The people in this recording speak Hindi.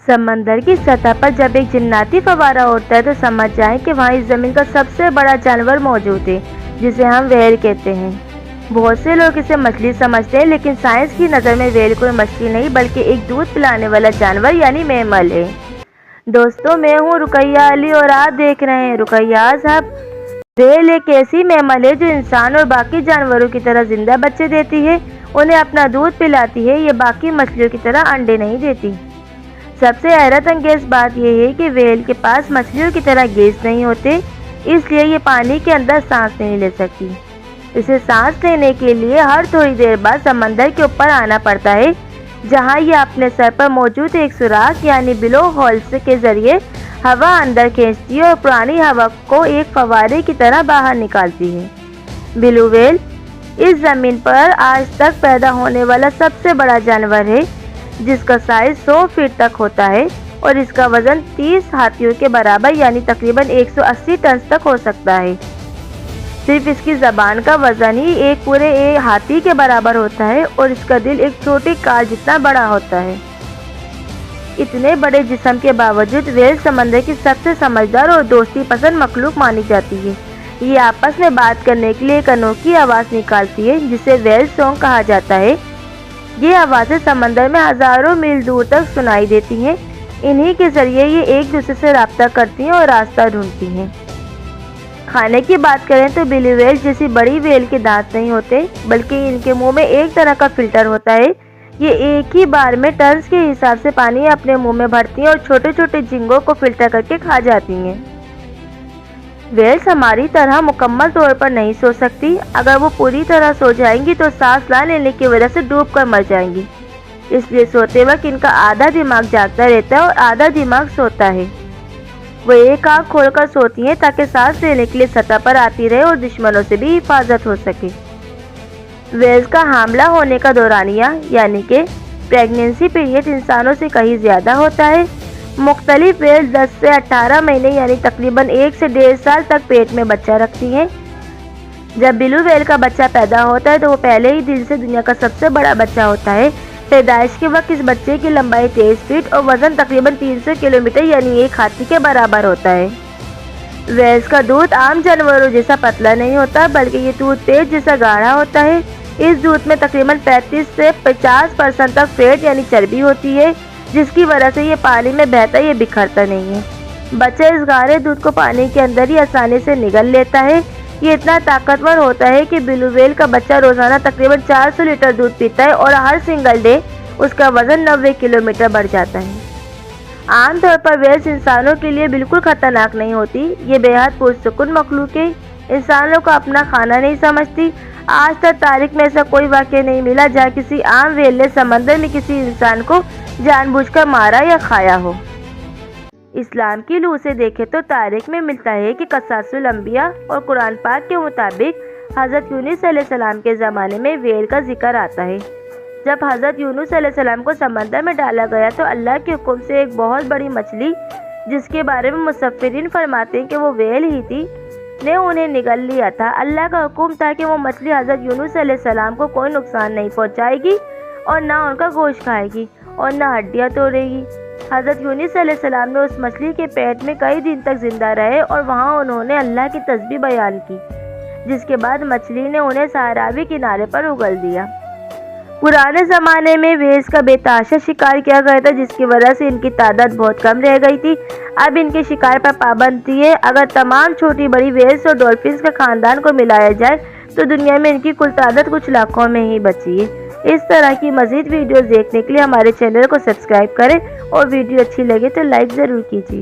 समंदर की सतह पर जब एक जन्नती फव्वारा होता है तो समझ जाएं कि वहाँ इस ज़मीन का सबसे बड़ा जानवर मौजूद है, जिसे हम व्हेल कहते हैं। बहुत से लोग इसे मछली समझते हैं, लेकिन साइंस की नज़र में व्हेल कोई मछली नहीं बल्कि एक दूध पिलाने वाला जानवर यानी मैमल है। दोस्तों, मैं हूँ रुकैया अली और आप देख रहे हैं रुकैया साहब। व्हेल एक ऐसी मैमल है जो इंसान और बाकी जानवरों की तरह जिंदा बच्चे देती है, उन्हें अपना दूध पिलाती है। ये बाकी मछलियों की तरह अंडे नहीं देती। सबसे हैरत अंगेज बात यह है कि व्हेल के पास मछलियों की तरह गैस नहीं होते, इसलिए ये पानी के अंदर सांस नहीं ले सकती। इसे सांस लेने के लिए हर थोड़ी देर बाद समंदर के ऊपर आना पड़ता है, जहां ये अपने सर पर मौजूद एक सुराख यानी बिलो होल्स के जरिए हवा अंदर खींचती है और पुरानी हवा को एक फव्वारे की तरह बाहर निकालती है। ब्लू व्हेल इस जमीन पर आज तक पैदा होने वाला सबसे बड़ा जानवर है, जिसका साइज 100 फीट तक होता है और इसका वजन 30 हाथियों के बराबर यानी तकरीबन 180 टन तक हो सकता है। सिर्फ इसकी जबान का वजन ही एक पूरे हाथी के बराबर होता है और इसका दिल एक छोटी कार जितना बड़ा होता है। इतने बड़े जिस्म के बावजूद व्हेल समंदर की सबसे समझदार और दोस्ती पसंद मखलूक मानी जाती है। ये आपस में बात करने के लिए एक अनोखी आवाज़ निकालती है, जिसे व्हेल सॉन्ग कहा जाता है। ये आवाज़ें समंदर में हज़ारों मील दूर तक सुनाई देती हैं। इन्हीं के ज़रिए ये एक दूसरे से राब्ता करती हैं और रास्ता ढूंढती हैं। खाने की बात करें तो ब्लू व्हेल जैसी बड़ी व्हेल के दांत नहीं होते, बल्कि इनके मुंह में एक तरह का फिल्टर होता है। ये एक ही बार में टन्स के हिसाब से पानी अपने मुंह में भरती हैं और छोटे छोटे झींगों को फिल्टर करके खा जाती हैं। व्हेल्स हमारी तरह मुकम्मल तौर पर नहीं सो सकती। अगर वो पूरी तरह सो जाएंगी तो सांस ना लेने की वजह से डूबकर मर जाएंगी। इसलिए सोते वक्त इनका आधा दिमाग जागता रहता है और आधा दिमाग सोता है। वो एक आँख खोलकर सोती हैं ताकि सांस लेने के लिए सतह पर आती रहे और दुश्मनों से भी हिफाजत हो सके। व्हेल्स का हामला होने का दौरानिया यानी कि प्रेगनेंसी पीरियड इंसानों से कहीं ज़्यादा होता है। मुख्तलिफ व्हेल 10 से 18 महीने यानी तकरीबन 1 से 1.5 साल तक पेट में बच्चा रखती हैं। जब ब्लू व्हेल का बच्चा पैदा होता है तो वो पहले ही दिन से दुनिया का सबसे बड़ा बच्चा होता है। पैदाइश के वक्त इस बच्चे की लंबाई 23 फीट और वजन तकरीबन 300 किलोमीटर यानी एक हाथी के बराबर होता है। व्हेल्स का दूध आम जानवरों जैसा पतला नहीं होता, बल्कि ये टूथपेस्ट जैसा गाढ़ा होता है। इस दूध में तकरीबन 35 से 50% तक फैट यानी चर्बी होती है, जिसकी वजह से ये पानी में बहता ये बिखरता नहीं है। बच्चा इस गाढ़े दूध को पानी के अंदर ही आसानी से निगल लेता है। ये इतना ताकतवर होता है कि ब्लू व्हेल का बच्चा रोजाना तकरीबन 400 लीटर दूध पीता है और हर सिंगल डे उसका वजन 90 किलोमीटर बढ़ जाता है। आमतौर पर व्हेल्स इंसानों के लिए बिल्कुल खतरनाक नहीं होती। ये बेहद पुरसुकून मखलूक है, इंसानों को अपना खाना नहीं समझती। आज तक तारीख में ऐसा कोई वाक़या नहीं मिला जहाँ किसी आम व्हेल ने समंदर में किसी इंसान को जानबूझकर मारा या खाया हो। इस्लाम की लू से देखें तो तारीख में मिलता है कि क़सासुल अंबिया और कुरान पाक के मुताबिक हज़रत यूनुस अलैहिस्सलाम के ज़माने में व्हेल का जिक्र आता है। जब हज़रत यूनुस अलैहिस्सलाम को समंदर में डाला गया तो अल्लाह के हुक्म से एक बहुत बड़ी मछली, जिसके बारे में मुसफ़्फ़िरीन फरमाते हैं कि वो व्हेल ही थी, ने उन्हें निगल लिया था। अल्लाह का हुक्म था कि वो मछली हज़रत यूनुस अलैहिस्सलाम को कोई नुकसान नहीं पहुँचाएगी और ना उनका गोश्त खाएगी और ना हड्डियाँ तोड़ेगी। हज़रत यूनुस अलैहिस्सलाम ने उस मछली के पेट में कई दिन तक जिंदा रहे और वहाँ उन्होंने अल्लाह की तस्बीह बयान की, जिसके बाद मछली ने उन्हें सहारावी किनारे पर उगल दिया। पुराने ज़माने में व्हेल्स का बेतहाशा शिकार किया गया था, जिसकी वजह से इनकी तादाद बहुत कम रह गई थी। अब इनके शिकार पर पाबंदी है। अगर तमाम छोटी बड़ी व्हेल्स और डॉल्फिन्स के ख़ानदान को मिलाया जाए तो दुनिया में इनकी कुल तादाद कुछ लाखों में ही बची है। इस तरह की मज़ीद वीडियोज़ देखने के लिए हमारे चैनल को सब्सक्राइब करें और वीडियो अच्छी लगे तो लाइक ज़रूर कीजिए।